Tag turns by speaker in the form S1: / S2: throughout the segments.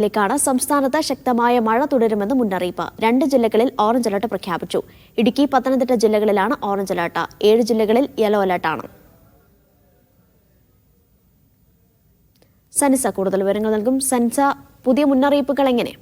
S1: ാണ് സംസ്ഥാനത്ത് ശക്തമായ മഴ തുടരുമെന്ന് മുന്നറിയിപ്പ്. 2 ജില്ലകളിൽ ഓറഞ്ച് അലർട്ട് പ്രഖ്യാപിച്ചു. ഇടുക്കി, പത്തനംതിട്ട ജില്ലകളിലാണ് ഓറഞ്ച് അലർട്ട്. 7 ജില്ലകളിൽ യെല്ലോ അലർട്ടാണ്. സനിസ കൂടുതൽ വിവരങ്ങൾ നൽകും. സനിസ, പുതിയ മുന്നറിയിപ്പുകൾ എങ്ങനെ?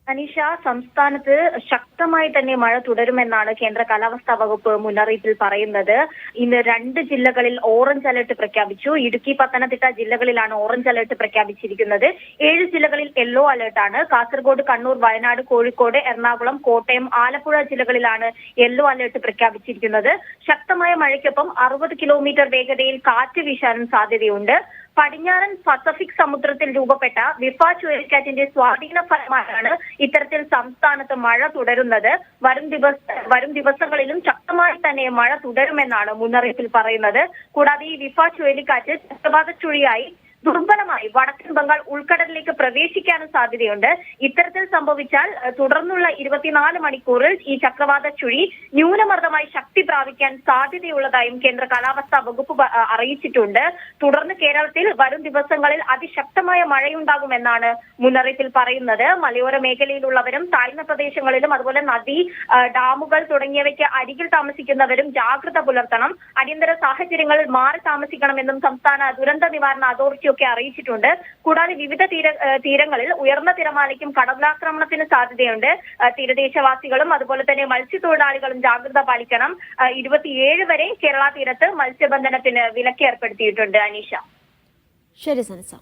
S2: അനീഷ, സംസ്ഥാനത്ത് ശക്തമായി തന്നെ മഴ തുടരുമെന്നാണ് കേന്ദ്ര കാലാവസ്ഥാ വകുപ്പ് മുന്നറിയിപ്പിൽ പറയുന്നത്. ഇന്ന് 2 ജില്ലകളിൽ ഓറഞ്ച് അലർട്ട് പ്രഖ്യാപിച്ചു. ഇടുക്കി, പത്തനംതിട്ട ജില്ലകളിലാണ് ഓറഞ്ച് അലർട്ട് പ്രഖ്യാപിച്ചിരിക്കുന്നത്. 7 ജില്ലകളിൽ യെല്ലോ അലർട്ടാണ്. കാസർഗോഡ്, കണ്ണൂർ, വയനാട്, കോഴിക്കോട്, എറണാകുളം, കോട്ടയം, ആലപ്പുഴ ജില്ലകളിലാണ് യെല്ലോ അലർട്ട് പ്രഖ്യാപിച്ചിരിക്കുന്നത്. ശക്തമായ മഴയ്ക്കൊപ്പം 60 കിലോമീറ്റർ വേഗതയിൽ കാറ്റ് വീശാനും സാധ്യതയുണ്ട്. പടിഞ്ഞാറൻ പസഫിക് സമുദ്രത്തിൽ രൂപപ്പെട്ട വിഫ ചുഴലിക്കാറ്റിന്റെ സ്വാധീന ഫലമായാണ് ഇത്തരത്തിൽ സംസ്ഥാനത്ത് മഴ തുടരുന്നത്. വരും ദിവസങ്ങളിലും ശക്തമായി തന്നെ മഴ തുടരുമെന്നാണ് മുന്നറിയിപ്പിൽ പറയുന്നത്. കൂടാതെ ഈ വിഫ ചുഴലിക്കാറ്റ് ചക്രവാത ചുഴിയായി ദുർബലമായി വടക്കൻ ബംഗാൾ ഉൾക്കടലിലേക്ക് പ്രവേശിക്കാനും സാധ്യതയുണ്ട്. ഇത്തരത്തിൽ സംഭവിച്ചാൽ തുടർന്നുള്ള 24 മണിക്കൂറിൽ ഈ ചക്രവാത ചുഴി ന്യൂനമർദ്ദമായി ശക്തി പ്രാപിക്കാൻ സാധ്യതയുള്ളതായും കേന്ദ്ര കാലാവസ്ഥാ വകുപ്പ് അറിയിച്ചിട്ടുണ്ട്. തുടർന്ന് കേരളത്തിൽ വരും ദിവസങ്ങളിൽ അതിശക്തമായ മഴയുണ്ടാകുമെന്നാണ് മുന്നറിയിപ്പിൽ പറയുന്നത്. മലയോര മേഖലയിലുള്ളവരും താഴ്ന്ന പ്രദേശങ്ങളിലും അതുപോലെ നദി, ഡാമുകൾ തുടങ്ങിയവയ്ക്ക് അരികിൽ താമസിക്കുന്നവരും ജാഗ്രത പുലർത്തണം. അടിയന്തര സാഹചര്യങ്ങളിൽ മാറി താമസിക്കണമെന്നും സംസ്ഥാന ദുരന്ത നിവാരണ അതോറിറ്റി അറിയിച്ചിട്ടുണ്ട്. കൂടാതെ വിവിധ തീരങ്ങളിൽ ഉയർന്ന തിരമാലയ്ക്കും കടലാക്രമണത്തിന് സാധ്യതയുണ്ട്. തീരദേശവാസികളും അതുപോലെ തന്നെ മത്സ്യത്തൊഴിലാളികളും ജാഗ്രത പാലിക്കണം. 27 വരെ കേരള തീരത്ത് മത്സ്യബന്ധനത്തിന് വിലക്ക് ഏർപ്പെടുത്തിയിട്ടുണ്ട്. അനീഷ.
S1: ശരി സനിസ.